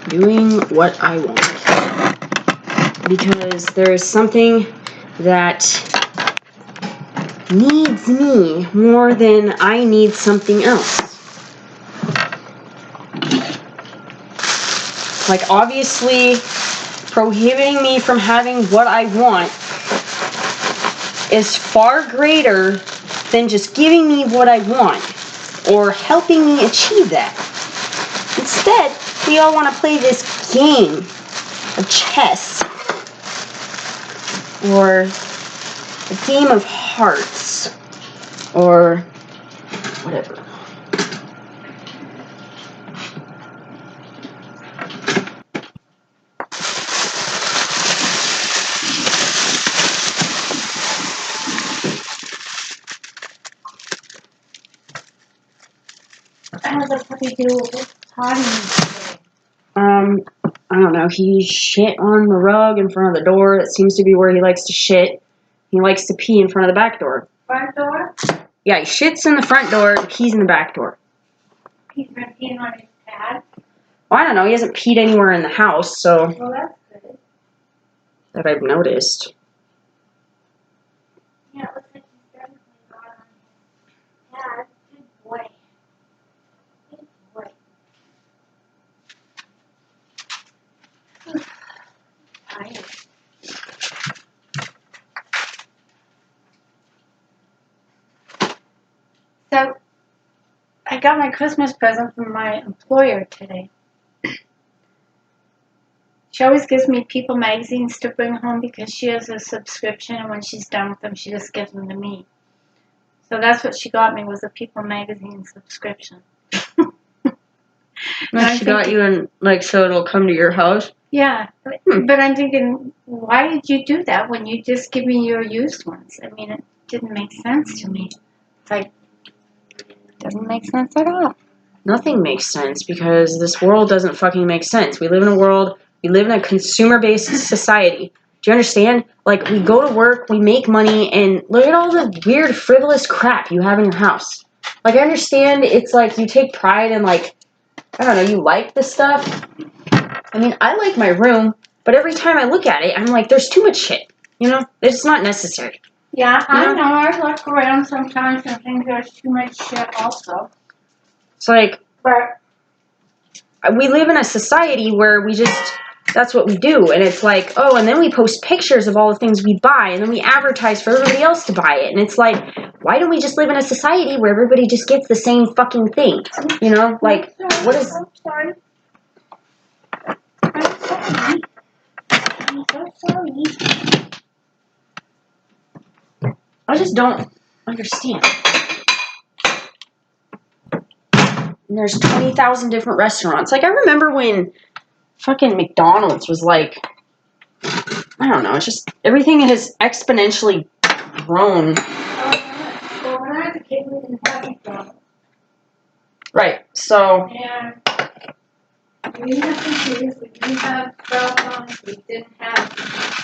doing what I want. Because there is something that needs me more than I need something else. Like, obviously, prohibiting me from having what I want is far greater than just giving me what I want or helping me achieve that. Instead, we all want to play this game of chess or a game of hearts or whatever. How does the puppy do with potty today? I don't know. He shit on the rug in front of the door. That seems to be where he likes to shit. He likes to pee in front of the back door. Front door? Yeah, he shits in the front door, pees in the back door. He's been peeing on his pad? Well, I don't know. He hasn't peed anywhere in the house, so... Well, that's good. That I've noticed. Yeah, it looks like he's definitely got on his pad. Good boy. Good boy. Tired. So, I got my Christmas present from my employer today. She always gives me People magazines to bring home because she has a subscription, and when she's done with them, she just gives them to me. So that's what she got me, was a People magazine subscription. She got you in, like, so it'll come to your house? Yeah, but I'm thinking, why did you do that when you just give me your used ones? I mean, it didn't make sense to me. It's like, it doesn't make sense at all. Nothing makes sense because this world doesn't fucking make sense. We live in a world, we live in a consumer-based society. Do you understand? Like, we go to work, we make money, and look at all the weird, frivolous crap you have in your house. Like, I understand it's like you take pride in, like, I don't know, you like the stuff. I mean, I like my room, but every time I look at it, I'm like, there's too much shit. You know? It's not necessary. Yeah, I know. I look around sometimes and think there's too much shit also. It's like, But we live in a society where we just, that's what we do. And it's like, oh, and then we post pictures of all the things we buy, and then we advertise for everybody else to buy it. And it's like, why don't we just live in a society where everybody just gets the same fucking thing? You know? Like, what is... I'm sorry. I'm sorry. I'm so sorry. I just don't understand. And there's 20,000 different restaurants. Like, I remember when fucking McDonald's was like, I don't know, it's just, everything has exponentially grown. Well, when I was a kid, we didn't have McDonald's. Right, so... And we didn't have computers, we didn't have cell phones, we didn't have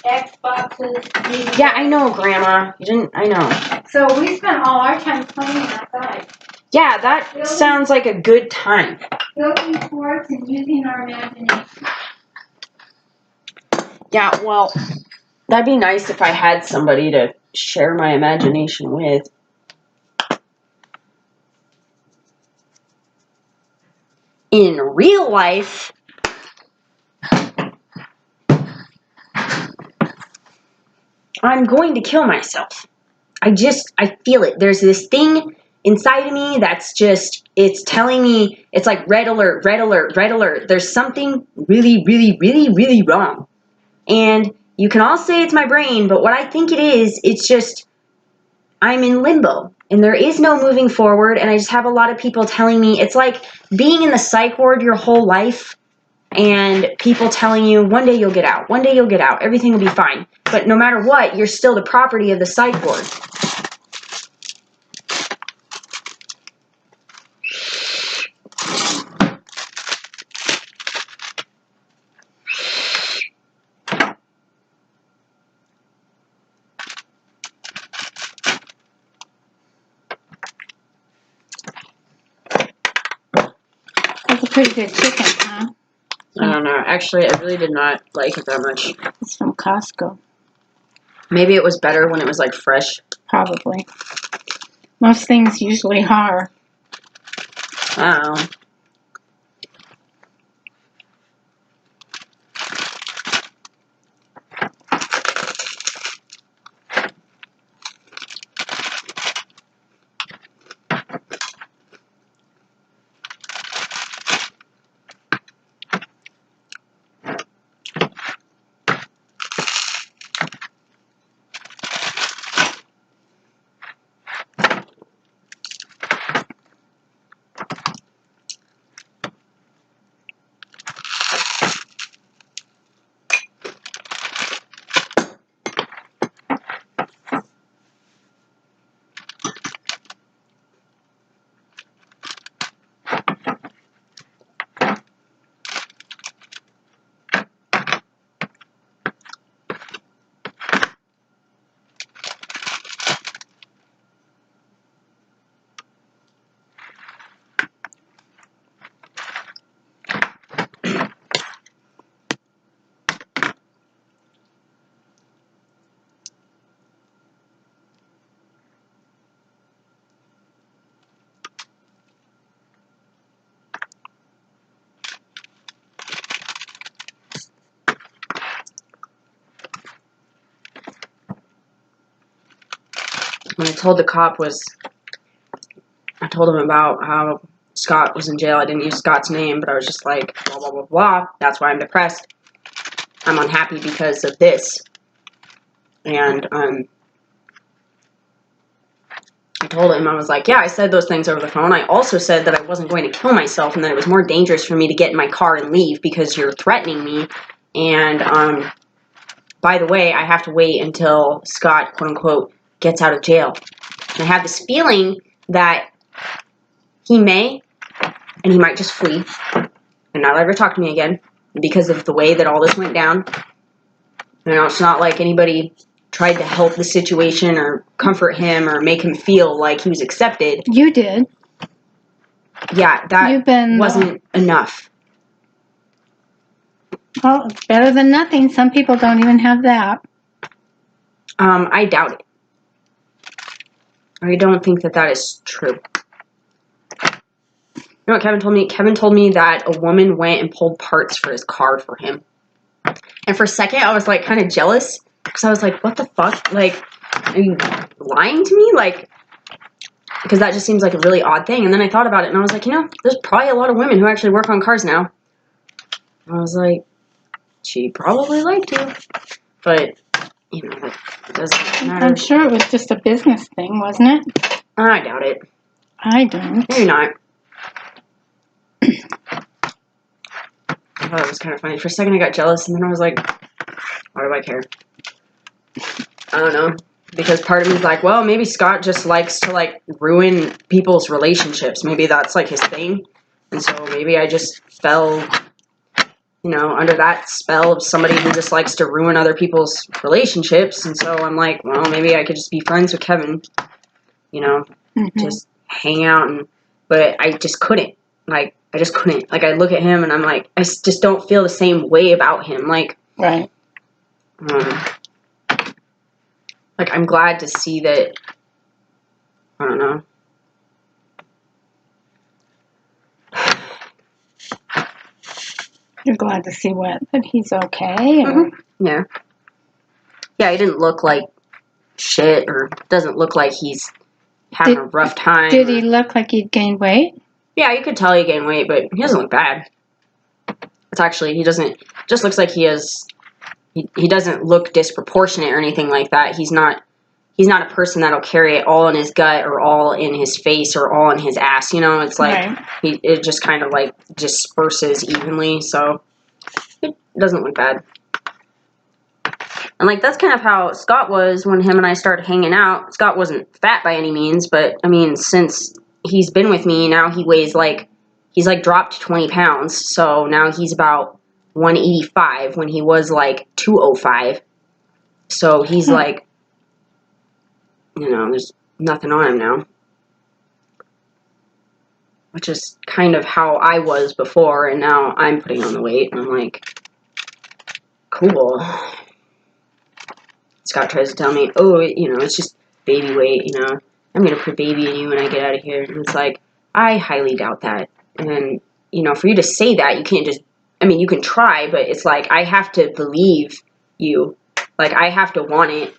Xboxes. Yeah, I know, Grandma. You didn't, I know. So we spent all our time playing outside. Yeah, that sounds like a good time. Building forts and using our imagination. Yeah, well, that'd be nice if I had somebody to share my imagination with. In real life, I'm going to kill myself. I feel it. There's this thing inside of me that's just, it's telling me, it's like red alert, red alert, red alert. There's something really, really, really, really wrong. And you can all say it's my brain, but what I think it is, it's just, I'm in limbo. And there is no moving forward, and I just have a lot of people telling me, it's like being in the psych ward your whole life, and people telling you, one day you'll get out, one day you'll get out, everything will be fine. But no matter what, you're still the property of the psych ward. That's a pretty good chicken, huh? I don't know. Actually, I really did not like it that much. It's from Costco. Maybe it was better when it was like fresh. Probably. Most things usually are. I don't know. When I told the cop I told him about how Scott was in jail. I didn't use Scott's name, but I was just like, blah, blah, blah, blah. That's why I'm depressed. I'm unhappy because of this. And I told him, I was like, yeah, I said those things over the phone. I also said that I wasn't going to kill myself and that it was more dangerous for me to get in my car and leave because you're threatening me. And by the way, I have to wait until Scott, quote unquote, gets out of jail. And I have this feeling that he may, and he might just flee and not ever talk to me again because of the way that all this went down. You know, it's not like anybody tried to help the situation or comfort him or make him feel like he was accepted. You did. Yeah, that wasn't enough. Well, it's better than nothing. Some people don't even have that. I doubt it. I don't think that that is true. You know what Kevin told me? Kevin told me that a woman went and pulled parts for his car for him. And for a second, I was like kind of jealous because I was like, what the fuck? Like, are you lying to me? Like, because that just seems like a really odd thing. And then I thought about it and I was like, you know, there's probably a lot of women who actually work on cars now. I was like, she probably liked you. But, you know, it doesn't matter. I'm sure it was just a business thing, wasn't it? I doubt it. I don't. Maybe not. I thought it was kind of funny. For a second I got jealous and then I was like, why do I care? I don't know. Because part of me is like, well, maybe Scott just likes to, like, ruin people's relationships. Maybe that's, like, his thing. And so maybe I just fell, you know, under that spell of somebody who just likes to ruin other people's relationships. And so I'm like, well, maybe I could just be friends with Kevin. You know, just hang out. But I just couldn't. Like, I just couldn't. Like, I look at him and I'm like, I just don't feel the same way about him. Like, right. Like, I'm glad to see that, I don't know. You're glad to see what? That he's okay? Or? Yeah. Yeah, he didn't look like shit or doesn't look like he's having a rough time. Did he look like he'd gained weight? Yeah, you could tell he gained weight, but he doesn't look bad. It's actually, he doesn't, just looks like he has, he doesn't look disproportionate or anything like that. He's not a person that'll carry it all in his gut or all in his face or all in his ass, you know? It's like, it just kind of like disperses evenly, so it doesn't look bad. And like, that's kind of how Scott was when him and I started hanging out. Scott wasn't fat by any means, but I mean, since he's been with me, now he weighs like, he's like dropped 20 pounds. So now he's about 185 when he was like 205. So he's like, you know, there's nothing on him now. which is kind of how I was before, and now I'm putting on the weight, and I'm like, cool. Scott tries to tell me, oh, it's just baby weight, I'm going to put baby in you when I get out of here. And it's like, I highly doubt that. And, for you to say that, you can't just, you can try, but it's like, I have to believe you. Like, I have to want it.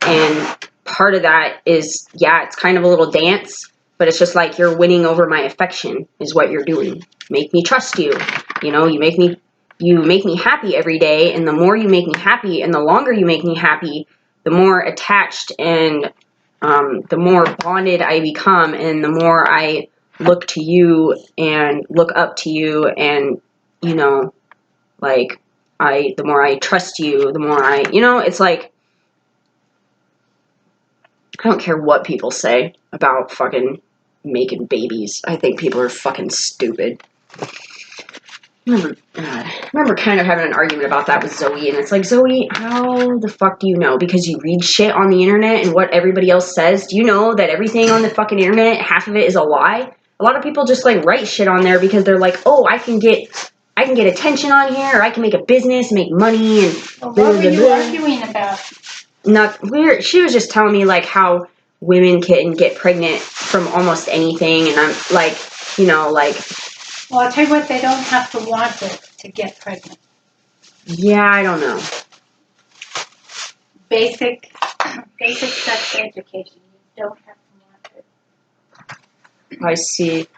And part of that is, yeah, it's kind of a little dance, but it's just like you're winning over my affection is what you're doing. Make me trust you. You make me happy every day, and the more you make me happy and the longer you make me happy, the more attached and the more bonded I become, and the more I look to you and look up to you, and the more I trust you, the more it's like, I don't care what people say about fucking making babies. I think people are fucking stupid. I remember kind of having an argument about that with Zoe, and it's like, Zoe, how the fuck do you know? Because you read shit on the internet and what everybody else says. Do you know that everything on the fucking internet, half of it is a lie? A lot of people just like write shit on there because they're like, oh, I can get attention on here, or I can make a business, make money, and well, what were you arguing about? She was just telling me like how women can get pregnant from almost anything, and I'm like, well, I'll tell you what, they don't have to want it to get pregnant. Yeah, I don't know. Basic sex education. You don't have to want it. I see.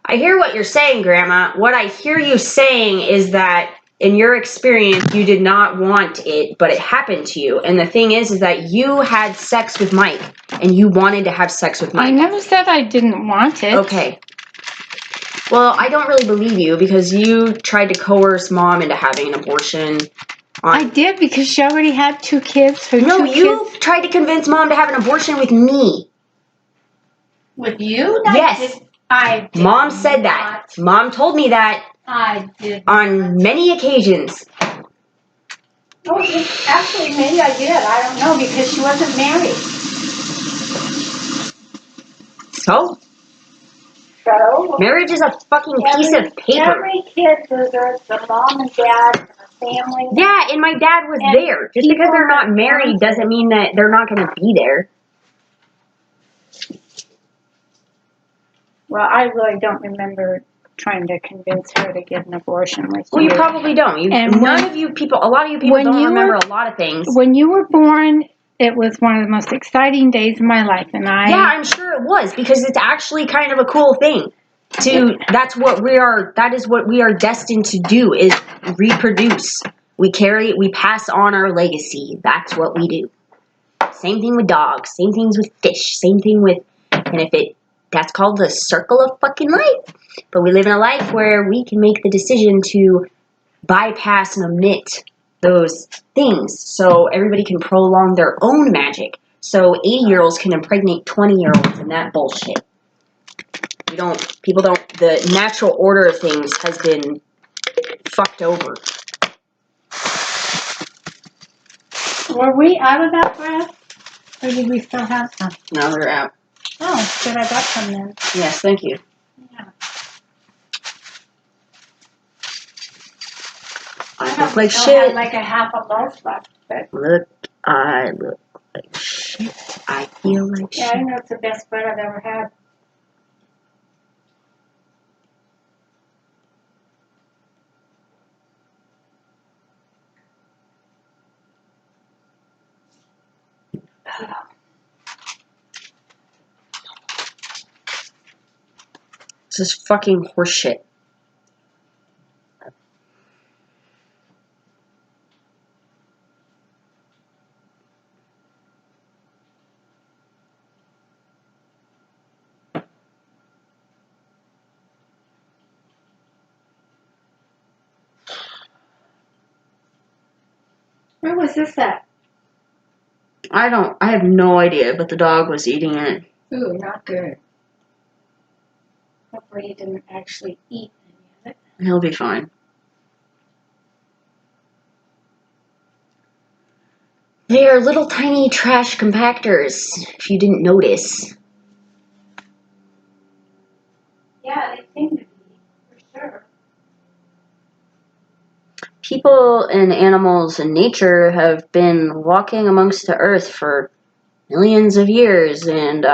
I hear what you're saying, Grandma. What I hear you saying is that in your experience, you did not want it, but it happened to you. And the thing is that you had sex with Mike, and you wanted to have sex with Mike. I never said I didn't want it. Okay. Well, I don't really believe you, because you tried to coerce Mom into having an abortion. I did, because she already had 2 kids. You tried to convince Mom to have an abortion with me. With you? Yes. I did. Mom said that. Mom told me that. I did. On many occasions. Oh, actually, maybe I did. I don't know, because she wasn't married. So? Marriage is a fucking piece of paper. Every kid deserves the mom and dad and the family. Yeah, and my dad was there. Just because they're not married doesn't mean that they're not going to be there. Well, I really don't remember trying to convince her to get an abortion with you. Well, you probably don't. A lot of you people don't remember a lot of things. When you were born, it was one of the most exciting days of my life, and Yeah, I'm sure it was, because it's actually kind of a cool thing. That is what we are destined to do, is reproduce. We pass on our legacy. That's what we do. Same thing with dogs, same things with fish, same thing with, that's called the circle of fucking life. But we live in a life where we can make the decision to bypass and omit those things, so everybody can prolong their own magic. So 80-year-olds can impregnate 20-year-olds and that bullshit. The natural order of things has been fucked over. Were we out of that breath? Or did we still have some? No, they're out. Oh, good, I got some then. Yes, thank you. Yeah. I look like shit. I have like a half a loaf left. But I look like shit. I feel like shit. Yeah, I know it's the best bread I've ever had. This is fucking horseshit. Where was this at? I have no idea, but the dog was eating it. Ooh, not good. Hopefully he didn't actually eat any of it. He'll be fine. They are little tiny trash compactors, if you didn't notice. Yeah, they seem to be, for sure. People and animals and nature have been walking amongst the earth for millions of years, and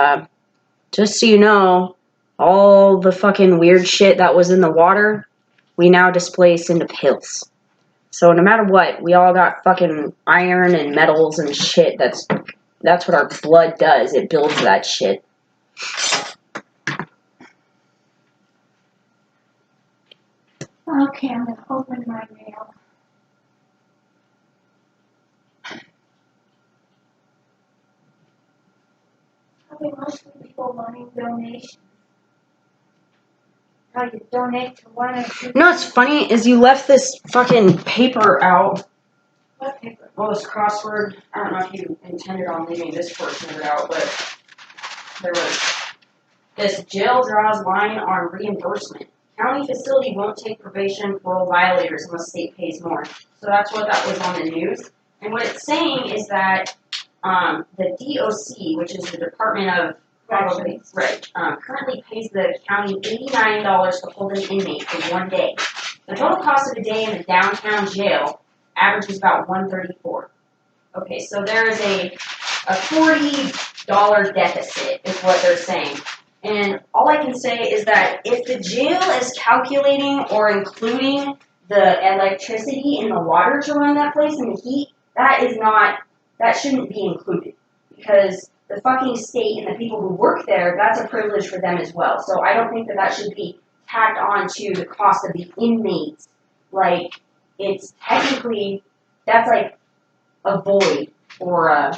just so you know, all the fucking weird shit that was in the water, we now displace into pills. So no matter what, we all got fucking iron and metals and shit. That's what our blood does. It builds that shit. Okay, I'm gonna open my mail. Probably mostly people wanting donations. How you donate to one or two. You know what's funny is you left this fucking paper out. What paper? Well, this crossword, I don't know if you intended on leaving this portion of it out, but there was this jail draws line on reimbursement. County facility won't take probation parole violators unless state pays more. So that's what that was on the news. And what it's saying is that the DOC, which is the Department of Probably, right, currently pays the county $89 to hold an inmate for 1 day. The total cost of a day in the downtown jail averages about $134. Okay, so there is a $40 deficit is what they're saying. And all I can say is that if the jail is calculating or including the electricity and the water to run that place and the heat, that shouldn't be included. Because the fucking state and the people who work there, that's a privilege for them as well. So I don't think that should be tacked on to the cost of the inmates. Like, it's technically, that's like a void or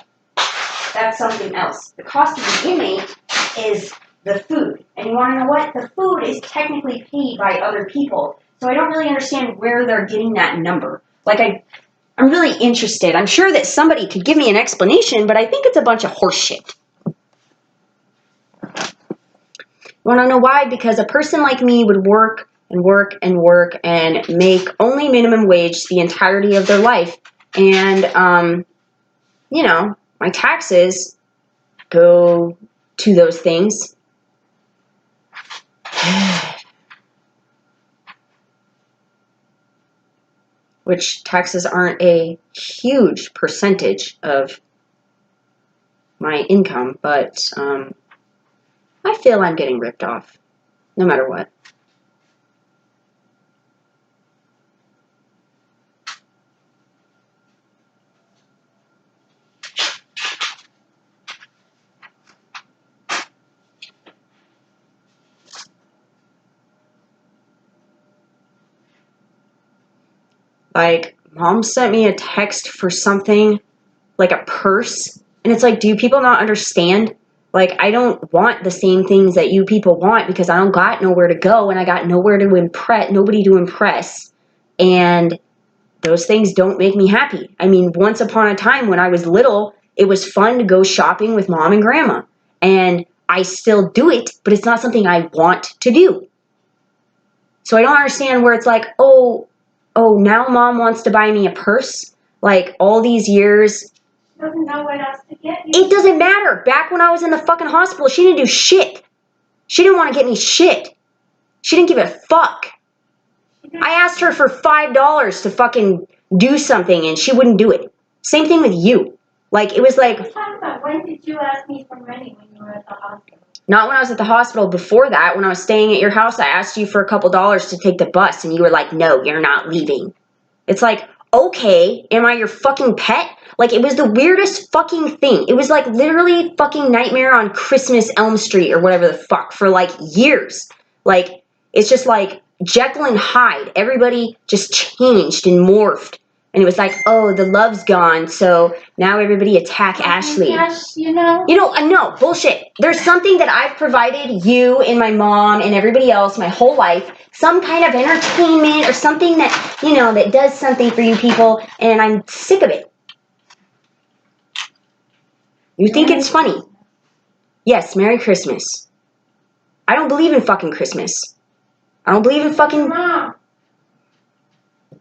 that's something else. The cost of the inmate is the food. And you want to know what? The food is technically paid by other people. So I don't really understand where they're getting that number. Like, I'm really interested. I'm sure that somebody could give me an explanation, but I think it's a bunch of horse shit. Want to know why? Because a person like me would work and work and work and make only minimum wage the entirety of their life. And, you know, my taxes go to those things. Which taxes aren't a huge percentage of my income, but I feel I'm getting ripped off, no matter what. Like, Mom sent me a text for something, like a purse, and it's like, do people not understand? Like, I don't want the same things that you people want because I don't got nowhere to go and I got nowhere to impress, nobody to impress, and those things don't make me happy. I mean, once upon a time when I was little, it was fun to go shopping with Mom and Grandma, and I still do it, but it's not something I want to do. So I don't understand where it's like, oh, now Mom wants to buy me a purse. Like, all these years. She doesn't know what else to get you. It doesn't matter. Back when I was in the fucking hospital, she didn't do shit. She didn't want to get me shit. She didn't give a fuck. I asked her for $5 to fucking do something, and she wouldn't do it. Same thing with you. Like, it was like... What are you talking about? When did you ask me for money when you were at the hospital? Not when I was at the hospital. Before that, when I was staying at your house, I asked you for a couple dollars to take the bus, and you were like, no, you're not leaving. It's like, okay, am I your fucking pet? Like, it was the weirdest fucking thing. It was like literally fucking Nightmare on Christmas Elm Street or whatever the fuck for like years. Like, it's just like Jekyll and Hyde. Everybody just changed and morphed. And it was like, oh, the love's gone, so now everybody attack Ashley. Yes, you know. You know, no, bullshit. There's something that I've provided you and my mom and everybody else my whole life. Some kind of entertainment or something that, you know, that does something for you people, and I'm sick of it. You think it's funny? Yes, Merry Christmas. I don't believe in fucking Christmas. I don't believe in fucking... Mom.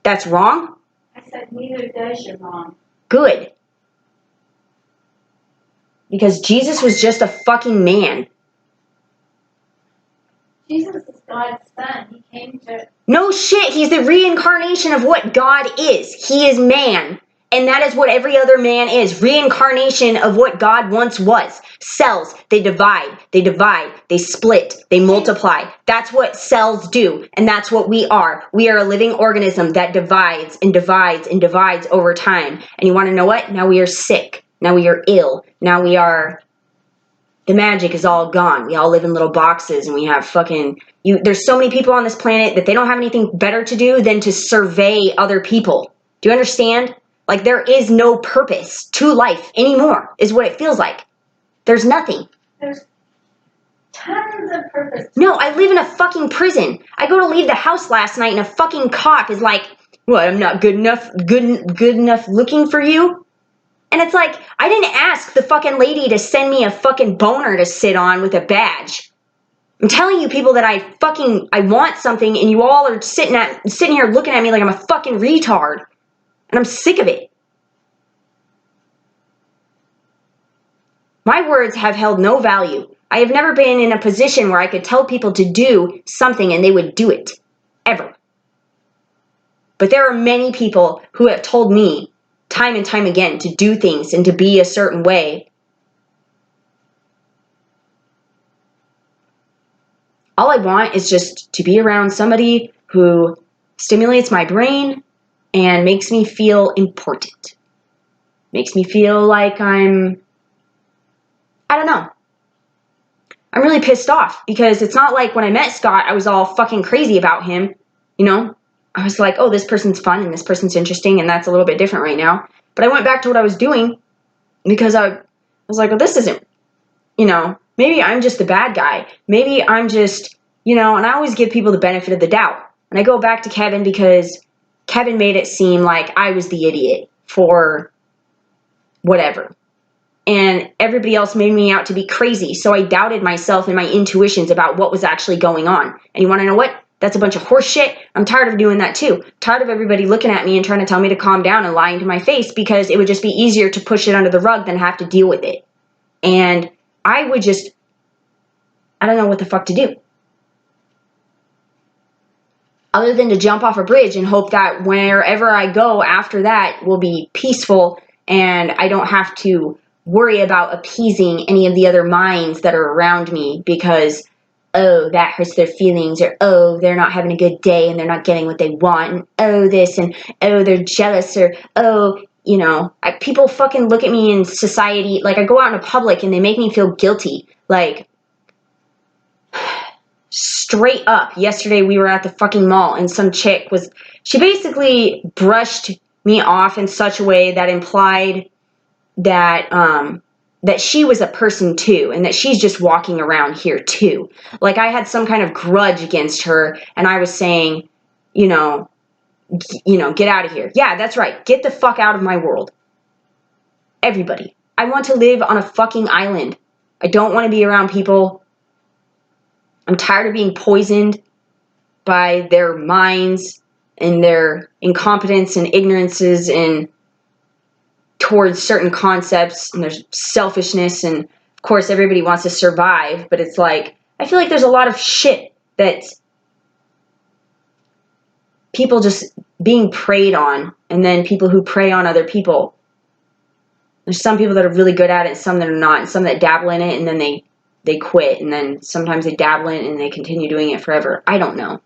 that's wrong? I said, neither does your mom. Good. Because Jesus was just a fucking man. Jesus is God's son. He came to... No shit, he's the reincarnation of what God is. He is man. And that is what every other man is. Reincarnation of what God once was. Cells, they divide, they split, they multiply. That's what cells do. And that's what we are. We are a living organism that divides and divides and divides over time. And you want to know what? Now we are sick. Now we are ill. Now we are... The magic is all gone. We all live in little boxes and we have fucking... There's so many people on this planet that they don't have anything better to do than to survey other people. Do you understand? Like, there is no purpose to life anymore, is what it feels like. There's nothing. There's tons of purpose. No, I live in a fucking prison. I go to leave the house last night and a fucking cop is like, what, I'm not good enough looking for you? And it's like, I didn't ask the fucking lady to send me a fucking boner to sit on with a badge. I'm telling you people that I want something and you all are sitting here looking at me like I'm a fucking retard. And I'm sick of it. My words have held no value. I have never been in a position where I could tell people to do something and they would do it. Ever. But there are many people who have told me time and time again to do things and to be a certain way. All I want is just to be around somebody who stimulates my brain and makes me feel important. Makes me feel like I don't know. I'm really pissed off because it's not like when I met Scott, I was all fucking crazy about him. You know, I was like, oh, this person's fun and this person's interesting and that's a little bit different right now. But I went back to what I was doing because I was like, well, this isn't, you know, maybe I'm just the bad guy. Maybe I'm just, you know, and I always give people the benefit of the doubt. And I go back to Kevin because Kevin made it seem like I was the idiot for whatever. And everybody else made me out to be crazy. So I doubted myself and my intuitions about what was actually going on. And you want to know what? That's a bunch of horse shit. I'm tired of doing that too. Tired of everybody looking at me and trying to tell me to calm down and lying to my face because it would just be easier to push it under the rug than have to deal with it. And I would just, I don't know what the fuck to do. Other than to jump off a bridge and hope that wherever I go after that will be peaceful and I don't have to worry about appeasing any of the other minds that are around me because, oh, that hurts their feelings, or oh, they're not having a good day and they're not getting what they want, and oh, this, and oh, they're jealous, or oh, you know, people fucking look at me in society, like I go out in public and they make me feel guilty, like, straight up, yesterday we were at the fucking mall and some chick she basically brushed me off in such a way that implied that that she was a person too and that she's just walking around here too. Like I had some kind of grudge against her and I was saying, you know, get out of here. Yeah, that's right. Get the fuck out of my world. Everybody. I want to live on a fucking island. I don't want to be around people. I'm tired of being poisoned by their minds and their incompetence and ignorances and towards certain concepts, and there's selfishness, and of course everybody wants to survive, but it's like, I feel like there's a lot of shit that people just being preyed on, and then people who prey on other people. There's some people that are really good at it, some that are not, and some that dabble in it, and then they quit, and then sometimes they dabble in it, and they continue doing it forever. I don't know.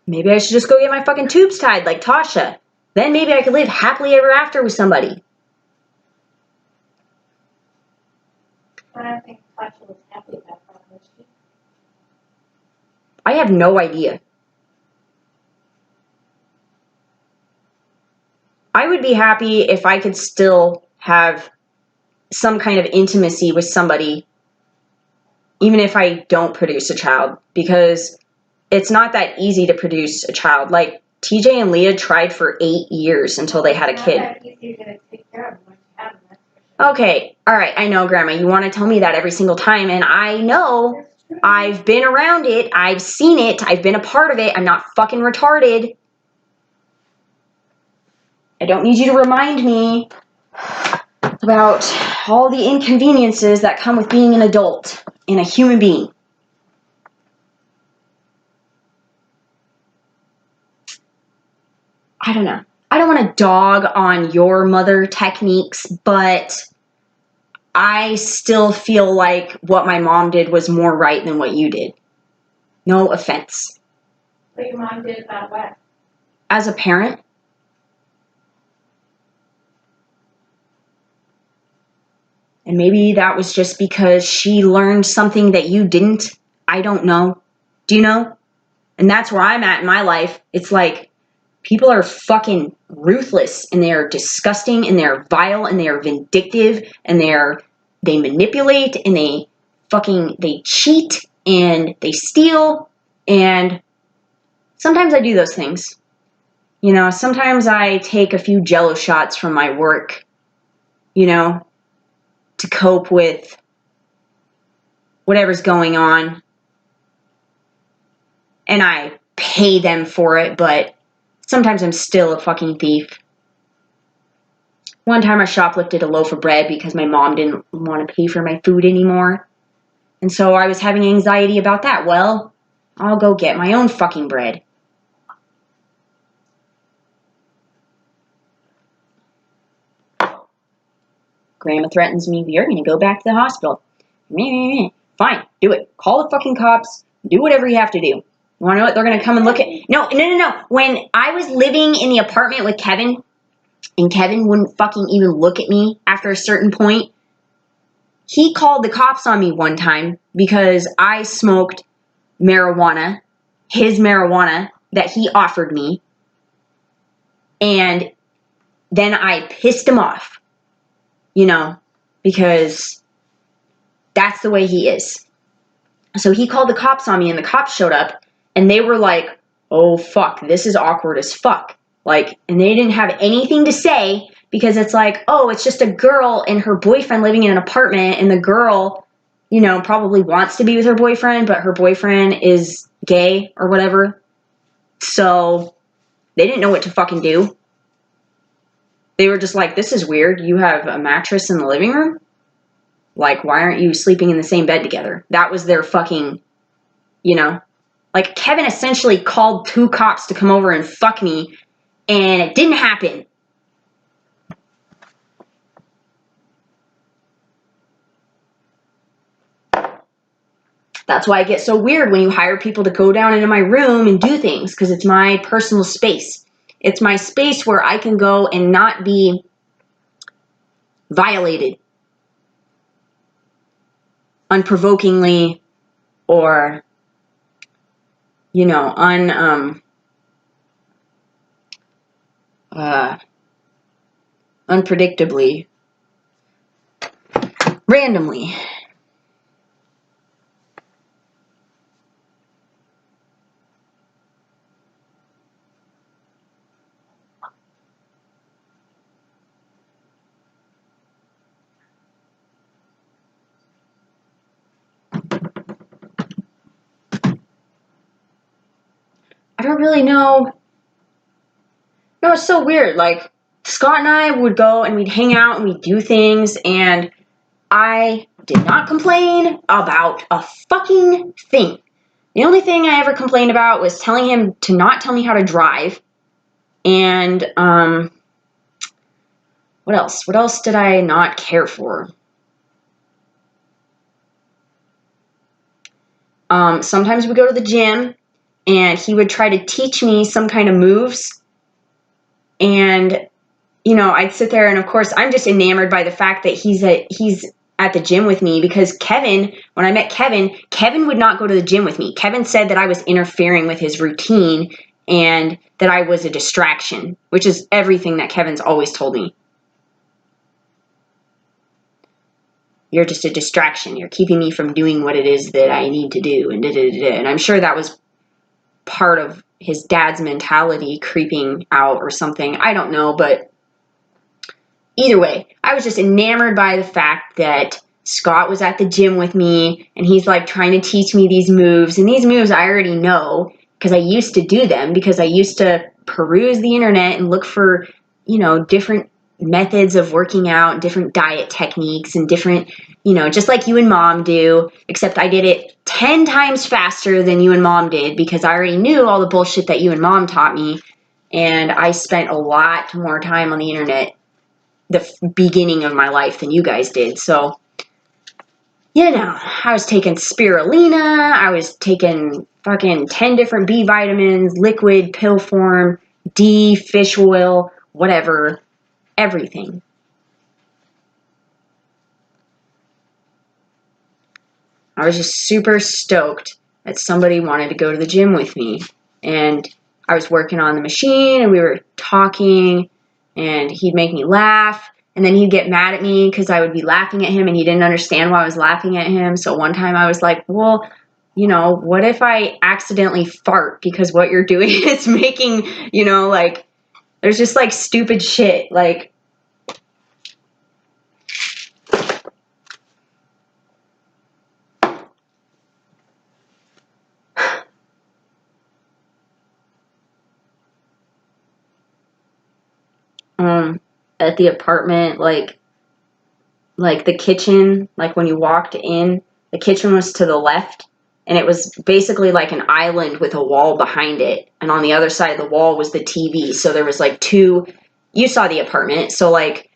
Maybe I should just go get my fucking tubes tied like Tasha. Then maybe I could live happily ever after with somebody. I don't think Tasha was happy about that, was she? I have no idea. I would be happy if I could still have some kind of intimacy with somebody, even if I don't produce a child, because it's not that easy to produce a child. Like, TJ and Leah tried for 8 years until they had a kid. It's not that easy to take care of once you have them, that's for sure. Okay, all right, I know, Grandma, you want to tell me that every single time, and I know. I've been around it, I've seen it, I've been a part of it, I'm not fucking retarded. I don't need you to remind me about all the inconveniences that come with being an adult and a human being. I don't know. I don't want to dog on your mother techniques, but I still feel like what my mom did was more right than what you did. No offense. What your mom did about what? As a parent, and maybe that was just because she learned something that you didn't. I don't know. Do you know? And that's where I'm at in my life. It's like, people are fucking ruthless, and they're disgusting, and they're vile, and they're vindictive, and they manipulate, and they cheat, and they steal, and sometimes I do those things. You know, sometimes I take a few Jello shots from my work, you know, to cope with whatever's going on. And I pay them for it, but sometimes I'm still a fucking thief. One time I shoplifted a loaf of bread because my mom didn't want to pay for my food anymore. And so I was having anxiety about that. Well, I'll go get my own fucking bread. Grandma threatens me, you're going to go back to the hospital. Fine, do it. Call the fucking cops. Do whatever you have to do. You want to know what? They're going to come and look at... No. When I was living in the apartment with Kevin, and Kevin wouldn't fucking even look at me after a certain point, he called the cops on me one time because I smoked marijuana, his marijuana that he offered me, and then I pissed him off, you know, because that's the way he is. So he called the cops on me, and the cops showed up, and they were like, oh fuck, this is awkward as fuck. Like, and they didn't have anything to say, because it's like, oh, it's just a girl and her boyfriend living in an apartment, and the girl, you know, probably wants to be with her boyfriend, but her boyfriend is gay or whatever. So they didn't know what to fucking do. They were just like, this is weird. You have a mattress in the living room? Like, why aren't you sleeping in the same bed together? That was their fucking, you know. Like, Kevin essentially called 2 cops to come over and fuck me, and it didn't happen. That's why I get so weird when you hire people to go down into my room and do things, because it's my personal space. It's my space where I can go and not be violated unprovokingly or, you know, unpredictably, randomly. I don't really know. No, it's so weird. Like, Scott and I would go and we'd hang out and we'd do things, and I did not complain about a fucking thing. The only thing I ever complained about was telling him to not tell me how to drive. And, what else? What else did I not care for? Sometimes we go to the gym, and he would try to teach me some kind of moves. And, you know, I'd sit there, and of course, I'm just enamored by the fact that he's at the gym with me, because Kevin, when I met Kevin, Kevin would not go to the gym with me. Kevin said that I was interfering with his routine and that I was a distraction, which is everything that Kevin's always told me. You're just a distraction. You're keeping me from doing what it is that I need to do. And And I'm sure that was part of his dad's mentality creeping out or something. I don't know, but either way, I was just enamored by the fact that Scott was at the gym with me, and he's like trying to teach me these moves. And these moves I already know because I used to do them, because I used to peruse the internet and look for, you know, different methods of working out, different diet techniques, and different, you know, just like you and Mom do, except I did it 10 times faster than you and Mom did, because I already knew all the bullshit that you and Mom taught me. And I spent a lot more time on the internet the beginning of my life than you guys did. So, you know, I was taking spirulina, I was taking fucking 10 different B vitamins, liquid, pill form, D, fish oil, whatever, everything. I was just super stoked that somebody wanted to go to the gym with me. And I was working on the machine, and we were talking, and he'd make me laugh. And then he'd get mad at me because I would be laughing at him, and he didn't understand why I was laughing at him. So one time I was like, well, you know, what if I accidentally fart, because what you're doing is making, you know, like, there's just like stupid shit. Like, at the apartment, like the kitchen, like when you walked in, the kitchen was to the left, and it was basically like an island with a wall behind it, and on the other side of the wall was the TV. So there was like two, you saw the apartment, so like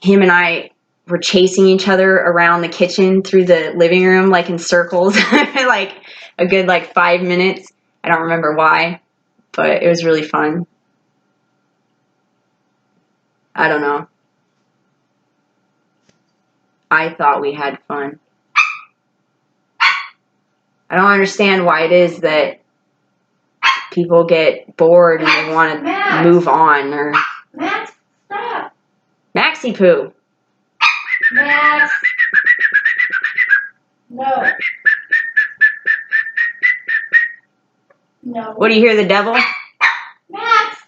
him and I were chasing each other around the kitchen through the living room, like in circles, like a good like 5 minutes. I don't remember why, but it was really fun. I don't know. I thought we had fun. I don't understand why it is that people get bored and they want to move on. Or Max, stop. Maxie poo. Max. No. No. What, do you hear the devil? Max,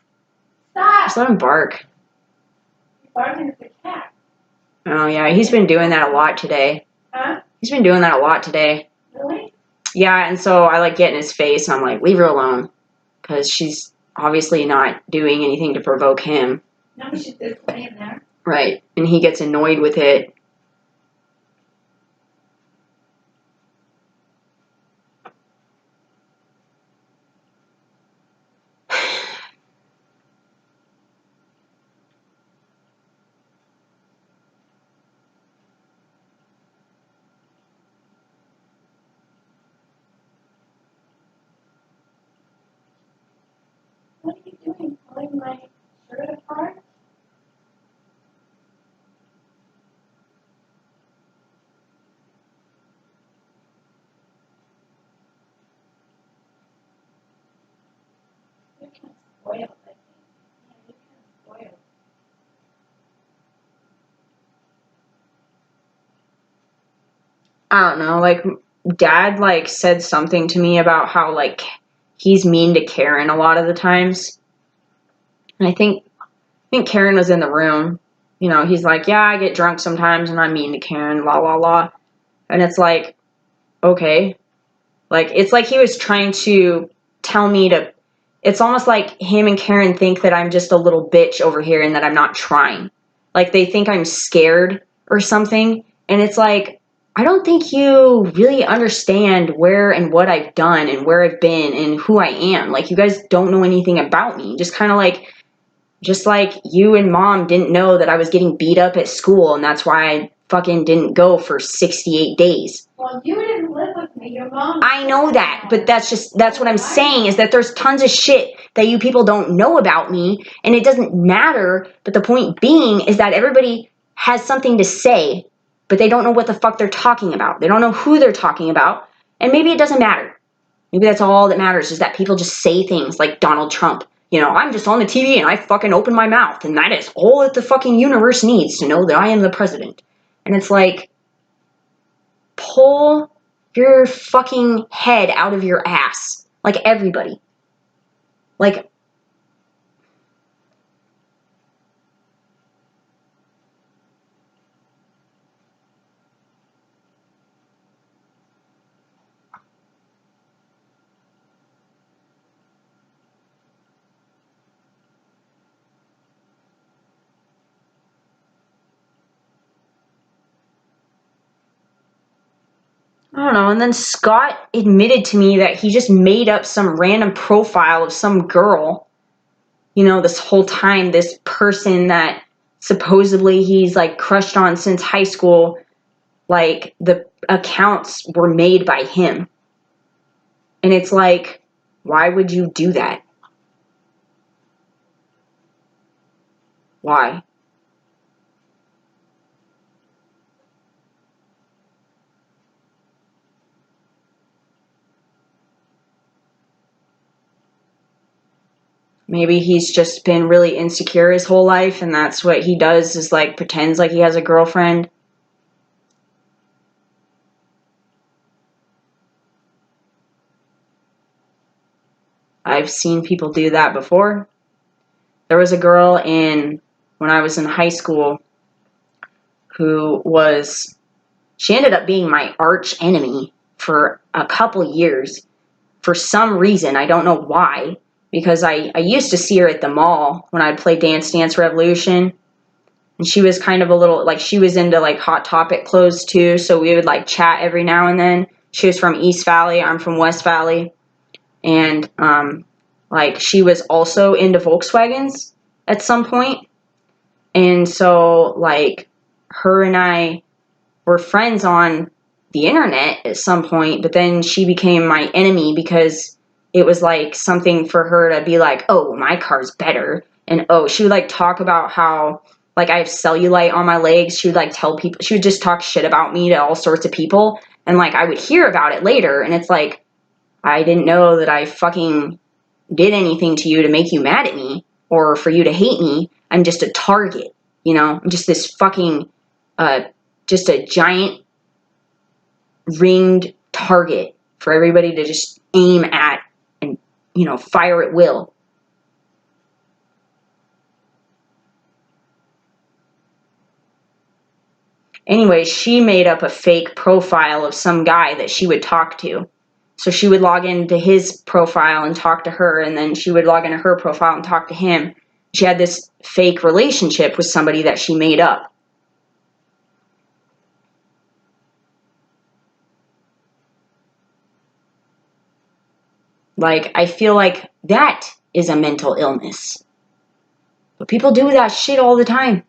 stop. Just let him bark. You're barking at the cat. Oh yeah, he's been doing that a lot today. Huh? He's been doing that a lot today. Really? Yeah, and so I like get in his face, and I'm like, leave her alone, because she's obviously not doing anything to provoke him. No, she's just laying there. Right, and he gets annoyed with it. What are you doing? Pulling my shirt apart? You're kind of spoiled, I think. Yeah, you're kind of spoiled. I don't know, like, Dad, like, said something to me about how, like, he's mean to Karen a lot of the times. And I think Karen was in the room. You know, he's like, yeah, I get drunk sometimes and I'm mean to Karen, la, la, la. And it's like, okay. Like, it's like he was trying to tell me to, it's almost like him and Karen think that I'm just a little bitch over here and that I'm not trying. Like, they think I'm scared or something. And it's like, I don't think you really understand where and what I've done and where I've been and who I am. Like, you guys don't know anything about me. Just kind of like, just like you and Mom didn't know that I was getting beat up at school, and that's why I fucking didn't go for 68 days. Well, you didn't live with me. Your mom. I know that, but that's what I'm saying, is that there's tons of shit that you people don't know about me, and it doesn't matter. But the point being is that everybody has something to say, but they don't know what the fuck they're talking about. They don't know who they're talking about, and maybe it doesn't matter. Maybe that's all that matters, is that people just say things like Donald Trump. You know, I'm just on the TV and I fucking open my mouth, and that is all that the fucking universe needs to know that I am the president. And it's like, pull your fucking head out of your ass. Like, everybody. Like, I don't know. And then Scott admitted to me that he just made up some random profile of some girl, you know, this whole time, this person that supposedly he's like crushed on since high school. Like, the accounts were made by him. And it's like, why would you do that? Why? Maybe he's just been really insecure his whole life, and that's what he does, is like pretends like he has a girlfriend. I've seen people do that before. There was a girl when I was in high school she ended up being my arch enemy for a couple years. For some reason, I don't know why, because I used to see her at the mall when I'd play Dance Dance Revolution. And she was kind of a little, like, she was into, like, Hot Topic clothes, too, so we would, like, chat every now and then. She was from East Valley, I'm from West Valley. And, like, she was also into Volkswagens at some point. And so, like, her and I were friends on the internet at some point, but then she became my enemy because it was, like, something for her to be like, oh, my car's better. And, oh, she would, like, talk about how, like, I have cellulite on my legs. She would, like, tell people, she would just talk shit about me to all sorts of people. And, like, I would hear about it later, and it's like, I didn't know that I fucking did anything to you to make you mad at me or for you to hate me. I'm just a target, you know? I'm just this fucking, just a giant ringed target for everybody to just aim at and, you know, fire at will. Anyway, she made up a fake profile of some guy that she would talk to. So she would log into his profile and talk to her, and then she would log into her profile and talk to him. She had this fake relationship with somebody that she made up. Like, I feel like that is a mental illness. But people do that shit all the time.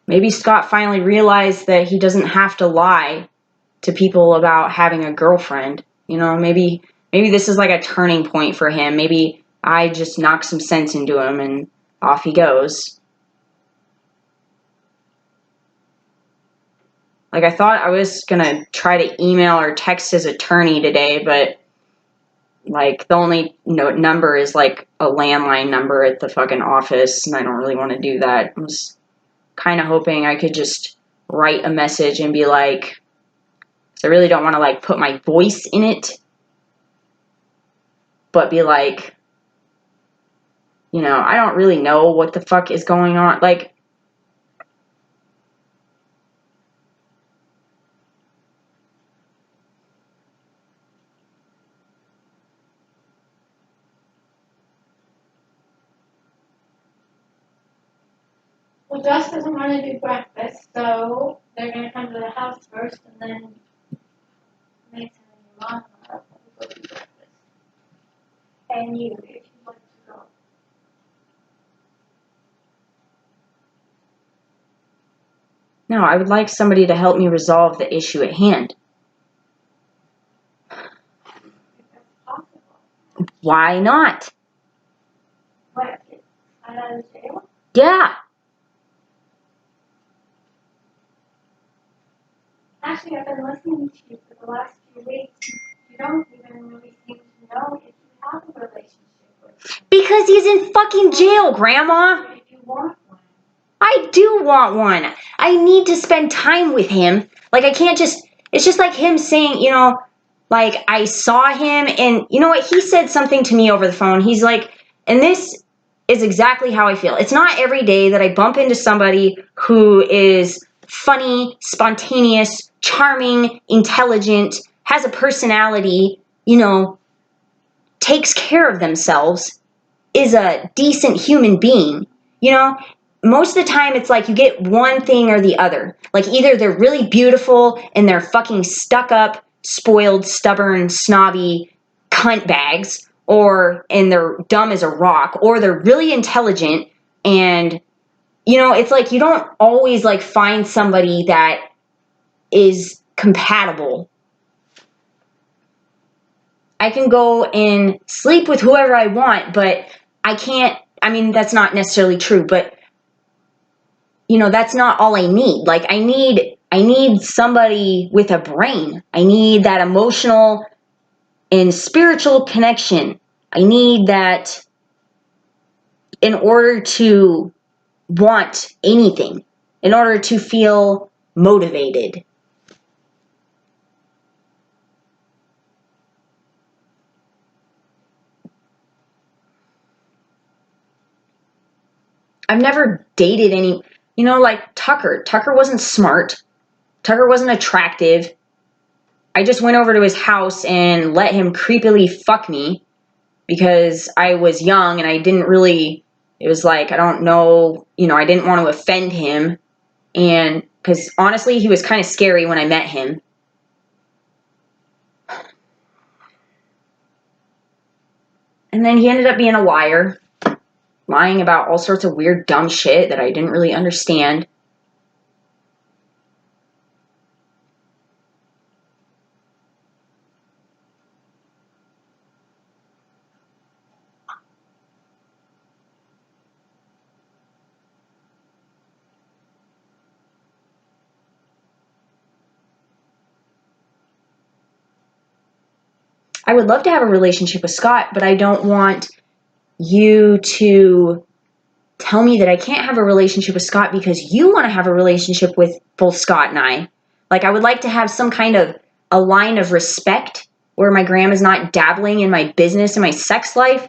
Maybe Scott finally realized that he doesn't have to lie to people about having a girlfriend. You know, maybe this is like a turning point for him. Maybe I just knocked some sense into him and off he goes. Like, I thought I was gonna try to email or text his attorney today, but, like, the only number is, like, a landline number at the fucking office, and I don't really want to do that. I was kind of hoping I could just write a message and be like, I really don't want to, like, put my voice in it, but be like, you know, I don't really know what the fuck is going on. Like, Well, Josh doesn't want to do breakfast, so they're going to come to the house first and then make some Mom, I'll go to breakfast. And you, if you want to go. No, I would like somebody to help me resolve the issue at hand. If that's possible. Why not? What, get out of jail? Yeah. Actually, I've been listening to you for the last few weeks. You don't even really seem to know if you have a relationship with him. Because he's in fucking jail, Grandma. If you want one. I do want one. I need to spend time with him. Like, I can't just, it's just like him saying, you know, like, I saw him and, you know what, he said something to me over the phone. He's like, and this is exactly how I feel. It's not every day that I bump into somebody who is funny, spontaneous, charming, intelligent, has a personality, you know, takes care of themselves, is a decent human being, you know? Most of the time it's like you get one thing or the other. Like either they're really beautiful and they're fucking stuck up, spoiled, stubborn, snobby cunt bags, and they're dumb as a rock, or they're really intelligent and, you know, it's like you don't always like find somebody that is compatible. I can go and sleep with whoever I want, but I can't, I mean, that's not necessarily true, but you know, that's not all I need. Like I need somebody with a brain. I need that emotional and spiritual connection. I need that in order to want anything, in order to feel motivated. I've never dated any, you know, like Tucker. Tucker wasn't smart. Tucker wasn't attractive. I just went over to his house and let him creepily fuck me because I was young and I didn't really, it was like, I don't know, you know, I didn't want to offend him. And because honestly, he was kind of scary when I met him. And then he ended up being a liar, lying about all sorts of weird, dumb shit that I didn't really understand. I would love to have a relationship with Scott, but I don't want you to tell me that I can't have a relationship with Scott because you want to have a relationship with both Scott and I. Like, I would like to have some kind of a line of respect where my grandma's not dabbling in my business and my sex life.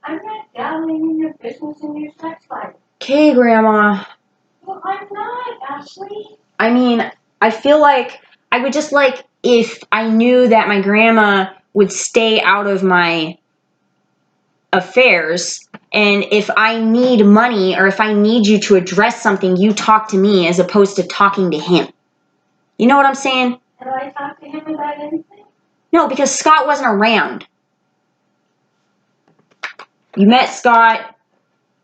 I'm not dabbling in your business and your sex life. Okay, Grandma. Well, I'm not, Ashley. I mean, I feel like I would just like if I knew that my grandma would stay out of my affairs, and if I need money or if I need you to address something, you talk to me as opposed to talking to him. You know what I'm saying? Have I talked to him about anything? No, because Scott wasn't around. You met Scott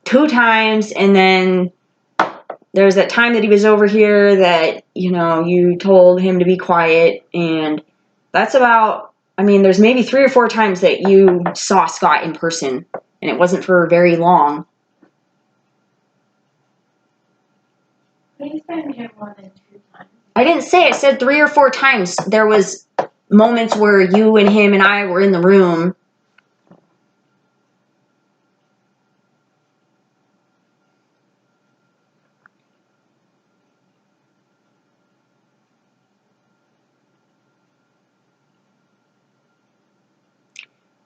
2 times, and then there was that time that he was over here that, you know, you told him to be quiet, and that's about, I mean, there's maybe 3 or 4 times that you saw Scott in person, and it wasn't for very long. He's been here more than 2 times. I didn't say, I said 3 or 4 times. There was moments where you and him and I were in the room.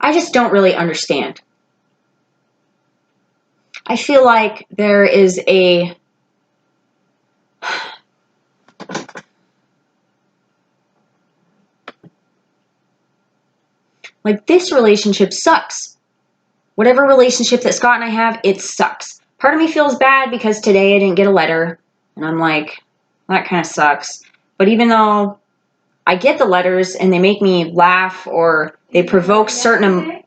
I just don't really understand. I feel like there is a like this relationship sucks. Whatever relationship that Scott and I have, it sucks. Part of me feels bad because today I didn't get a letter, and I'm like, that kind of sucks. But even though I get the letters and they make me laugh or they provoke certain...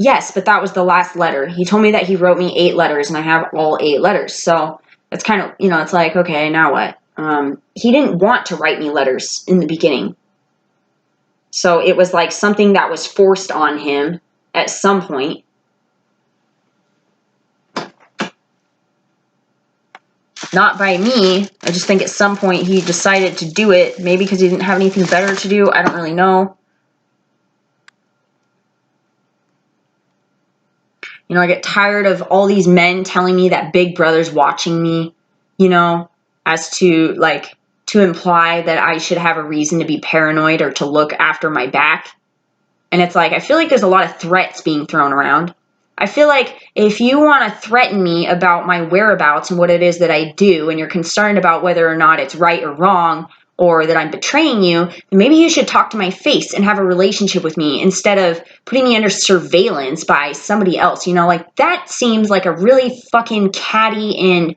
Yes, but that was the last letter. He told me that he wrote me 8 letters and I have all 8 letters. So it's kind of, it's like, okay, now what? He didn't want to write me letters in the beginning. So it was like something that was forced on him at some point. Not by me. I just think at some point he decided to do it. Maybe because he didn't have anything better to do. I don't really know. I get tired of all these men telling me that Big Brother's watching me, as to, like, to imply that I should have a reason to be paranoid or to look after my back. And it's like, I feel like there's a lot of threats being thrown around. I feel like if you want to threaten me about my whereabouts and what it is that I do, and you're concerned about whether or not it's right or wrong, or that I'm betraying you, then maybe you should talk to my face and have a relationship with me instead of putting me under surveillance by somebody else. Like, that seems like a really fucking catty and...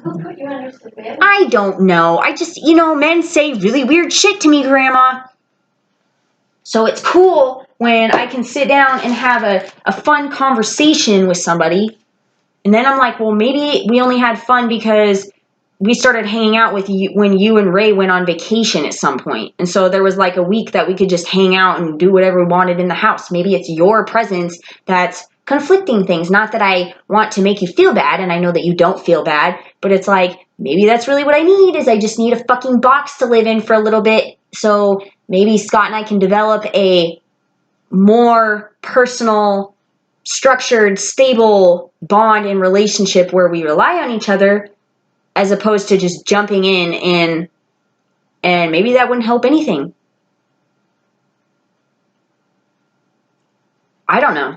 Who put you under surveillance? I don't know. I just, men say really weird shit to me, Grandma. So it's cool when I can sit down and have a fun conversation with somebody. And then I'm like, well, maybe we only had fun because we started hanging out with you when you and Ray went on vacation at some point. And so there was like a week that we could just hang out and do whatever we wanted in the house. Maybe it's your presence that's conflicting things. Not that I want to make you feel bad, and I know that you don't feel bad, but it's like, maybe that's really what I need, is I just need a fucking box to live in for a little bit. So maybe Scott and I can develop a more personal, structured, stable bond and relationship where we rely on each other, as opposed to just jumping in and maybe that wouldn't help anything. I don't know.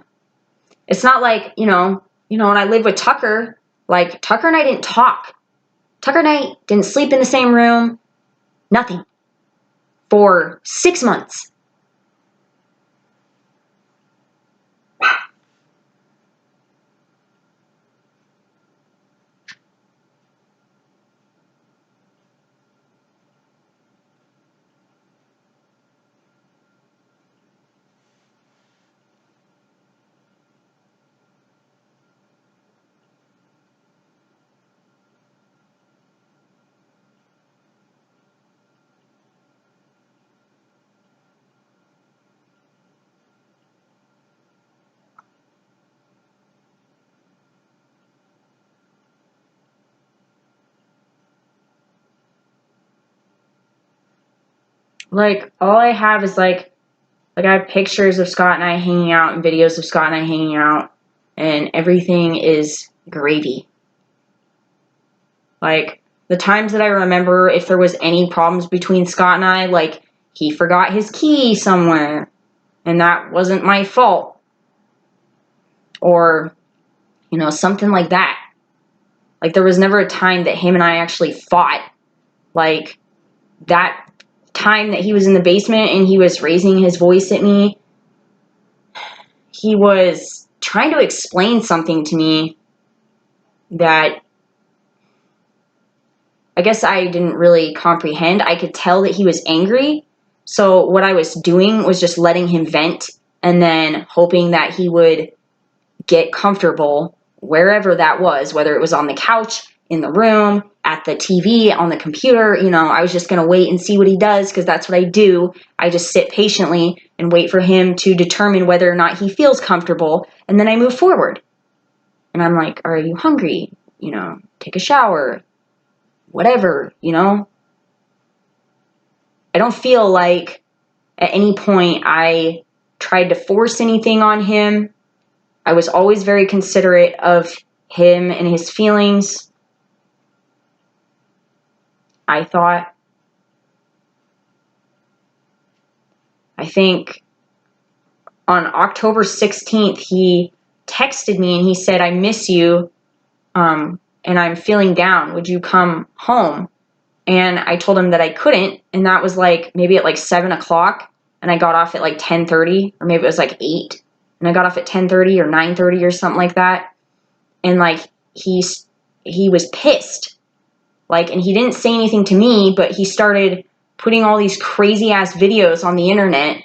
It's not like, when I lived with Tucker, like, Tucker and I didn't talk. Tucker and I didn't sleep in the same room. Nothing. For 6 months. Like, all I have is, like I have pictures of Scott and I hanging out and videos of Scott and I hanging out, and everything is gravy. Like, the times that I remember, if there was any problems between Scott and I, like, he forgot his key somewhere, and that wasn't my fault. Or, something like that. Like, there was never a time that him and I actually fought. Like, that time that he was in the basement and he was raising his voice at me, he was trying to explain something to me that I guess I didn't really comprehend. I could tell that he was angry. So what I was doing was just letting him vent and then hoping that he would get comfortable wherever that was, whether it was on the couch, in the room, at the TV, on the computer. I was just going to wait and see what he does, because that's what I do. I just sit patiently and wait for him to determine whether or not he feels comfortable, and then I move forward. And I'm like, are you hungry? Take a shower. Whatever, I don't feel like at any point I tried to force anything on him. I was always very considerate of him and his feelings. I think on October 16th, he texted me and he said, I miss you, and I'm feeling down. Would you come home? And I told him that I couldn't, and that was like maybe at like 7 o'clock, and I got off at like 10:30, or maybe it was like 8, and I got off at 10:30 or 9:30 or something like that. And like he was pissed. Like, and he didn't say anything to me, but he started putting all these crazy ass videos on the internet,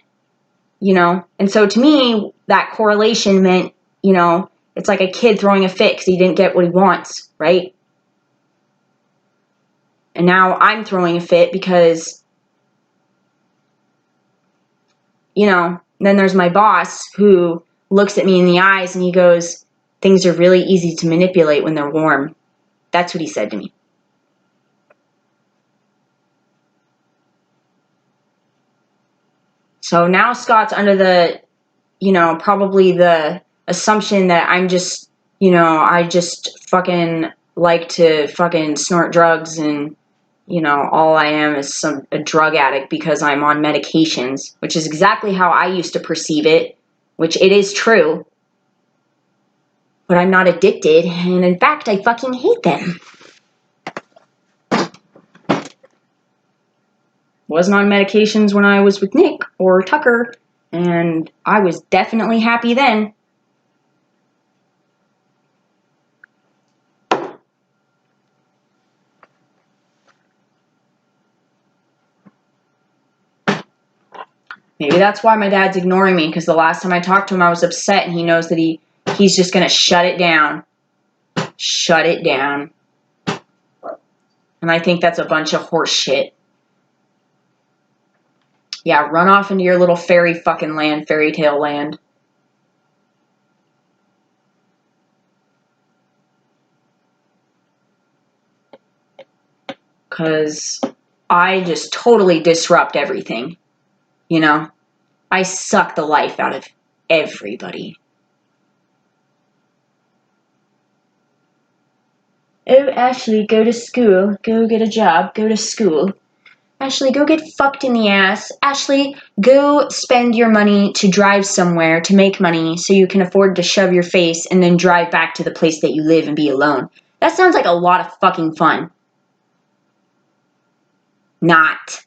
you know? And so to me, that correlation meant, you know, it's like a kid throwing a fit because he didn't get what he wants, right? And now I'm throwing a fit because, you know, then there's my boss who looks at me in the eyes and he goes, things are really easy to manipulate when they're warm. That's what he said to me. So now Scott's under the, you know, probably the assumption that I'm just, you know, I just fucking like to fucking snort drugs and, you know, all I am is a drug addict because I'm on medications, which is exactly how I used to perceive it, which it is true. But I'm not addicted, and in fact, I fucking hate them. Wasn't on medications when I was with Nick or Tucker, and I was definitely happy then. Maybe that's why my dad's ignoring me, because the last time I talked to him, I was upset, and he knows that he's just going to shut it down. Shut it down. And I think that's a bunch of horse shit. Yeah, run off into your little fairy fucking land, fairy tale land. Because I just totally disrupt everything. You know? I suck the life out of everybody. Oh, Ashley, go to school. Go get a job. Go to school. Ashley, go get fucked in the ass. Ashley, go spend your money to drive somewhere to make money so you can afford to shove your face and then drive back to the place that you live and be alone. That sounds like a lot of fucking fun. Not.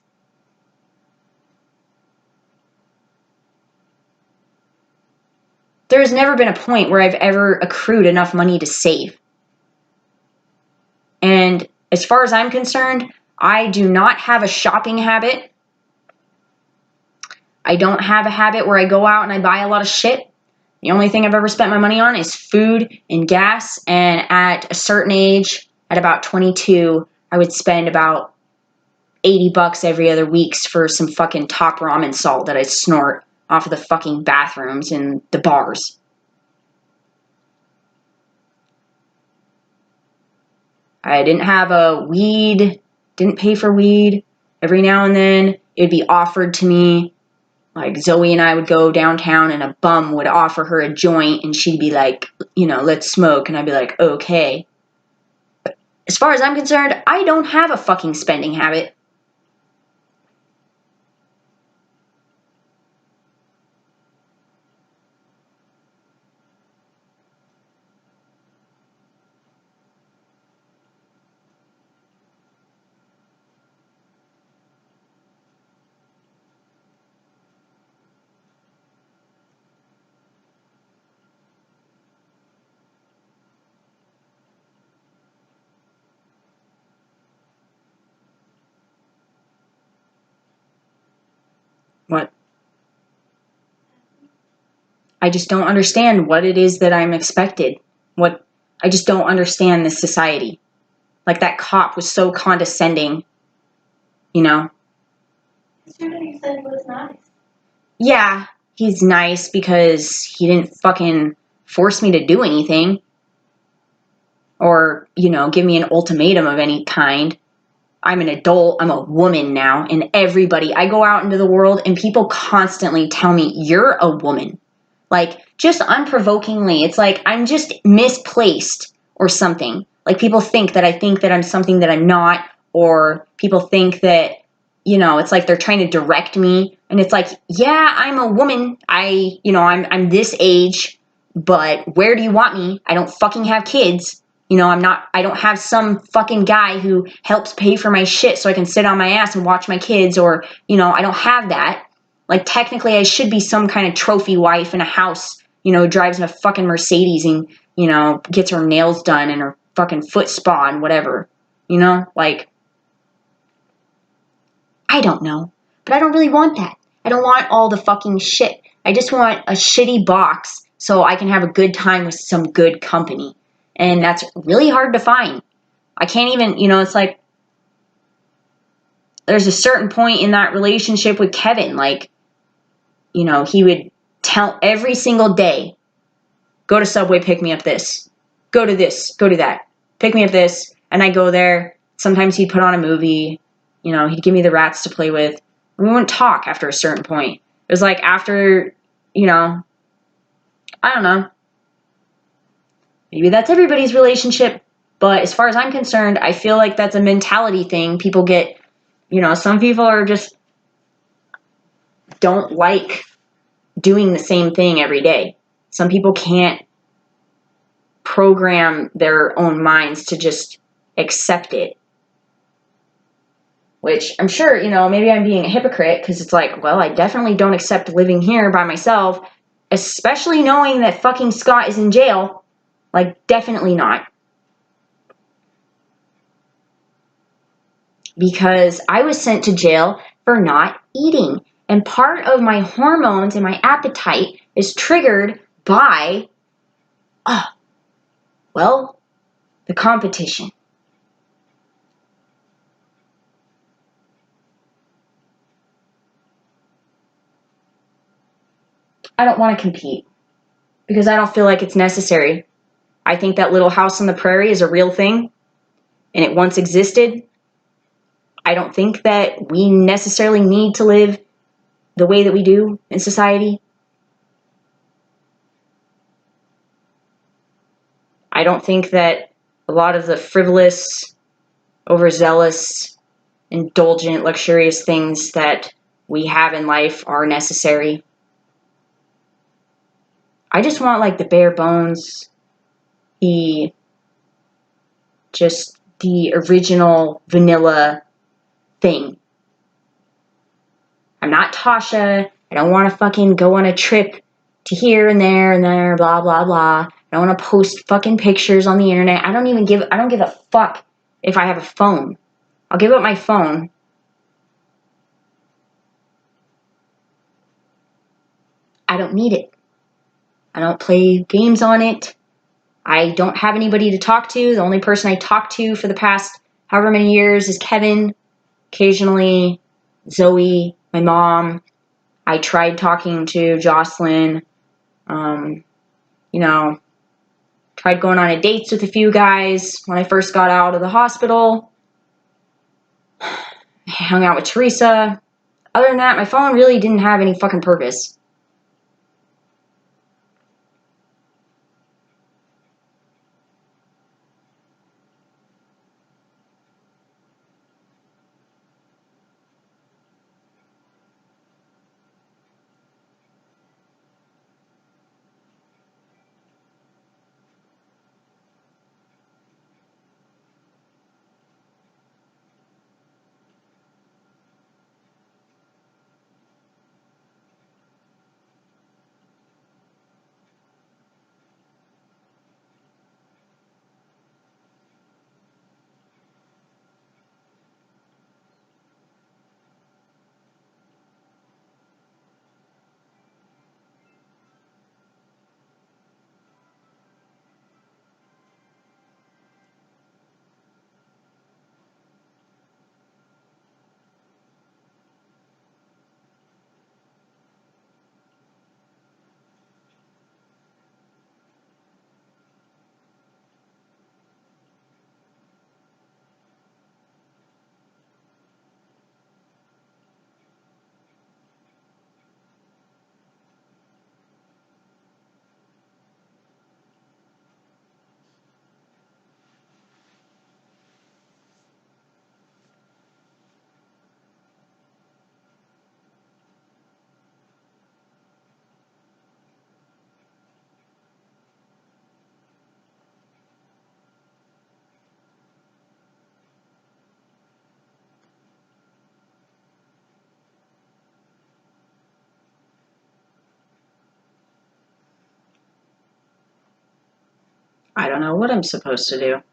There has never been a point where I've ever accrued enough money to save. And as far as I'm concerned, I do not have a shopping habit. I don't have a habit where I go out and I buy a lot of shit. The only thing I've ever spent my money on is food and gas. And at a certain age, at about 22, I would spend about $80 every other week for some fucking top ramen salt that I snort off of the fucking bathrooms and the bars. I didn't have a weed, didn't pay for weed. Every now and then it would be offered to me. Like Zoe and I would go downtown and a bum would offer her a joint and she'd be like, you know, let's smoke. And I'd be like, okay. But as far as I'm concerned, I don't have a fucking spending habit. What? I just don't understand what it is that I'm expected. I just don't understand this society. Like that cop was so condescending, you know? Yesterday you said it was nice. Yeah, he's nice because he didn't fucking force me to do anything. Or, you know, give me an ultimatum of any kind. I'm an adult, I'm a woman now, and I go out into the world and people constantly tell me, you're a woman. Like, just unprovokingly, it's like I'm just misplaced or something. Like, people think that I'm something that I'm not, or people think that, you know, it's like they're trying to direct me, and it's like, yeah, I'm a woman, I'm this age, but where do you want me? I don't fucking have kids. You know, I don't have some fucking guy who helps pay for my shit so I can sit on my ass and watch my kids, or, you know, I don't have that. Like, technically, I should be some kind of trophy wife in a house, you know, drives a fucking Mercedes and, you know, gets her nails done and her fucking foot spa and whatever. You know, like, I don't know. But I don't really want that. I don't want all the fucking shit. I just want a shitty box so I can have a good time with some good company. And that's really hard to find. I can't even, you know, it's like, there's a certain point in that relationship with Kevin, like, you know, he would tell every single day, go to Subway, pick me up this. Go to this, go to that. Pick me up this. And I go there. Sometimes he'd put on a movie. You know, he'd give me the rats to play with. And we wouldn't talk after a certain point. It was like after, you know, I don't know. Maybe that's everybody's relationship. But as far as I'm concerned, I feel like that's a mentality thing. People get, you know, some people are just don't like doing the same thing every day. Some people can't program their own minds to just accept it. Which I'm sure, you know, maybe I'm being a hypocrite because it's like, well, I definitely don't accept living here by myself, especially knowing that fucking Scott is in jail. Like, definitely not. Because I was sent to jail for not eating. And part of my hormones and my appetite is triggered by, well, the competition. I don't want to compete because I don't feel like it's necessary. I think that Little House on the Prairie is a real thing and it once existed. I don't think that we necessarily need to live the way that we do in society. I don't think that a lot of the frivolous, overzealous, indulgent, luxurious things that we have in life are necessary. I just want like the bare bones, the just the original vanilla thing. I'm not Tasha. I don't want to fucking go on a trip to here and there, blah, blah, blah. I don't want to post fucking pictures on the internet. I don't give a fuck if I have a phone. I'll give up my phone. I don't need it. I don't play games on it. I don't have anybody to talk to. The only person I talk to for the past however many years is Kevin. Occasionally, Zoe, my mom. I tried talking to Jocelyn. You know, tried going on a dates with a few guys when I first got out of the hospital. I hung out with Teresa. Other than that, my phone really didn't have any fucking purpose. I don't know what I'm supposed to do.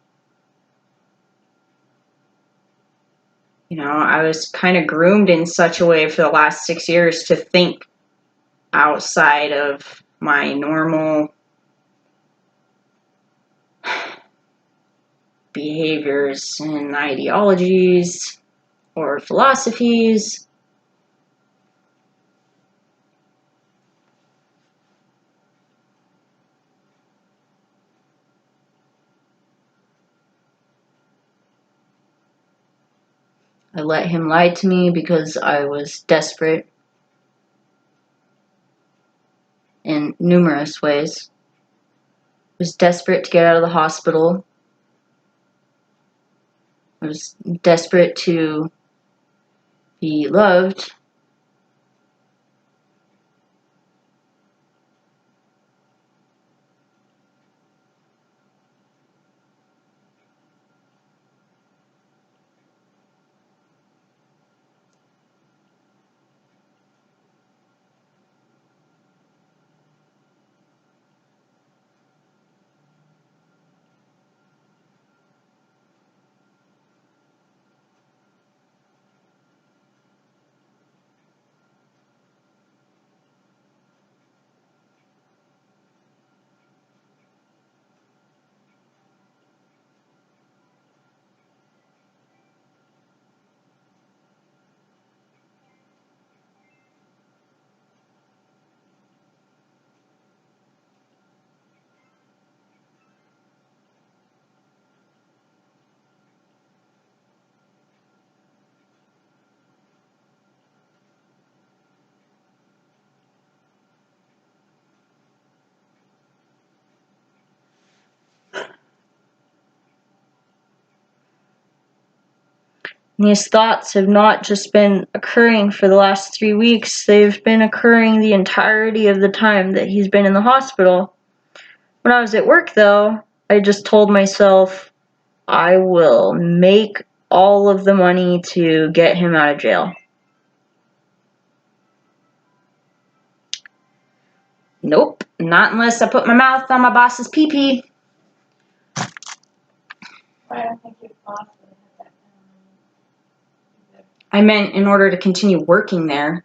I was kind of groomed in such a way for the last 6 years to think outside of my normal behaviors and ideologies or philosophies. I let him lie to me because I was desperate in numerous ways. I was desperate to get out of the hospital. I was desperate to be loved. These thoughts have not just been occurring for the last 3 weeks, they've been occurring the entirety of the time that he's been in the hospital. When I was at work, though, I just told myself, I will make all of the money to get him out of jail. Nope, not unless I put my mouth on my boss's pee-pee. I don't think your boss would have that kind of money. I meant in order to continue working there.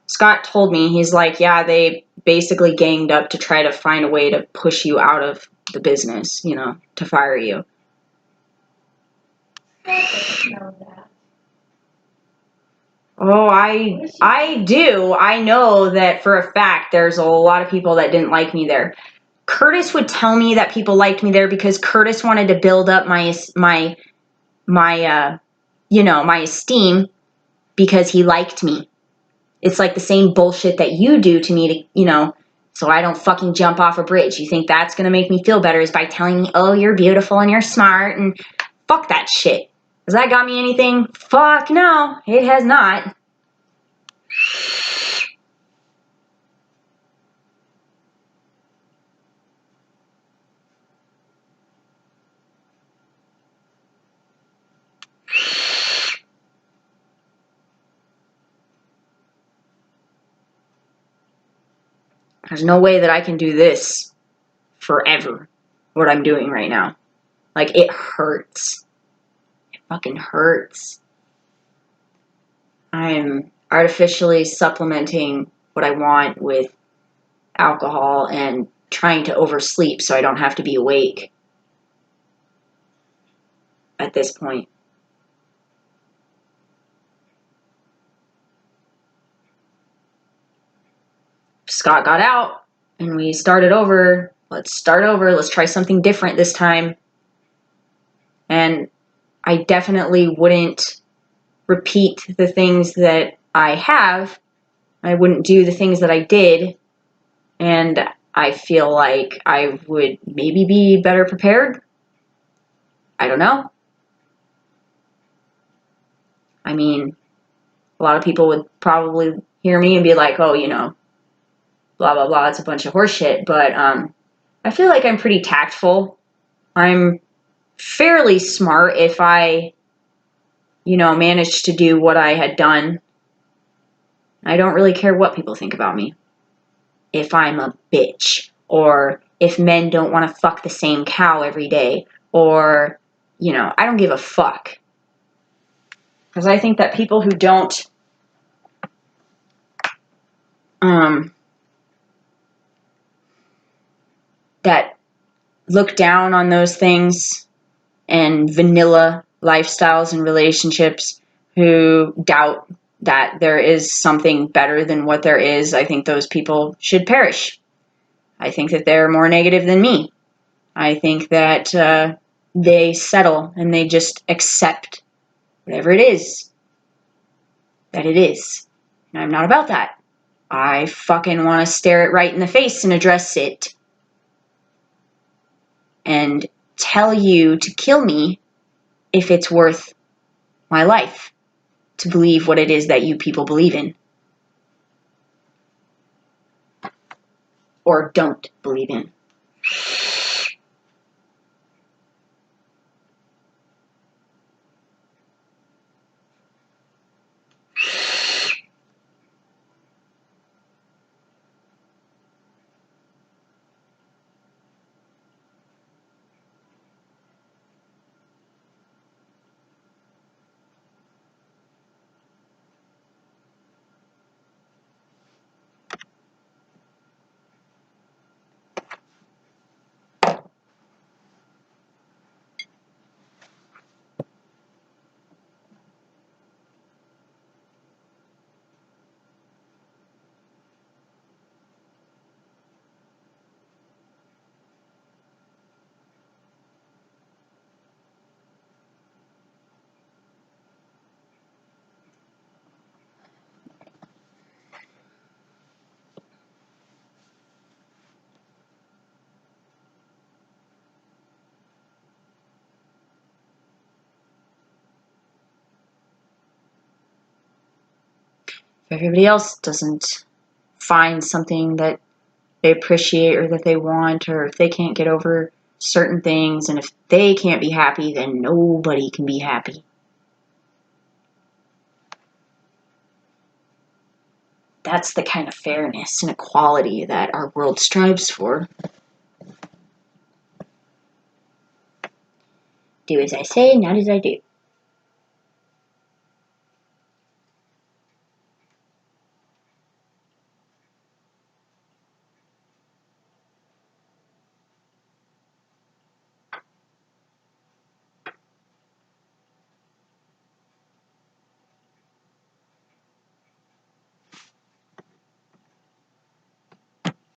Scott told me, he's like, yeah, they basically ganged up to try to find a way to push you out of the business, to fire you. I don't know that. Oh, I do. I know that for a fact there's a lot of people that didn't like me there. Curtis would tell me that people liked me there because Curtis wanted to build up my esteem because he liked me. It's like the same bullshit that you do to me to, so I don't fucking jump off a bridge. You think that's going to make me feel better is by telling me, oh, you're beautiful and you're smart, and fuck that shit. Has that got me anything? Fuck no, it has not. There's no way that I can do this forever, what I'm doing right now. Like, it hurts. It fucking hurts. I'm artificially supplementing what I want with alcohol and trying to oversleep so I don't have to be awake at this point. Scott got out and we started over. Let's start over. Let's try something different this time. And I definitely wouldn't repeat the things that I have. I wouldn't do the things that I did. And I feel like I would maybe be better prepared. I don't know. I mean, a lot of people would probably hear me and be like, oh, blah, blah, blah, it's a bunch of horseshit. But I feel like I'm pretty tactful. I'm fairly smart if I, managed to do what I had done. I don't really care what people think about me. If I'm a bitch, or if men don't want to fuck the same cow every day, or, I don't give a fuck. Because I think that people who don't that look down on those things and vanilla lifestyles and relationships, who doubt that there is something better than what there is, I think those people should perish. I think that they're more negative than me. I think that they settle and they just accept whatever it is that it is. And I'm not about that. I fucking want to stare it right in the face and address it and tell you to kill me if it's worth my life to believe what it is that you people believe in. Or don't believe in. If everybody else doesn't find something that they appreciate or that they want, or if they can't get over certain things, and if they can't be happy, then nobody can be happy. That's the kind of fairness and equality that our world strives for. Do as I say, not as I do.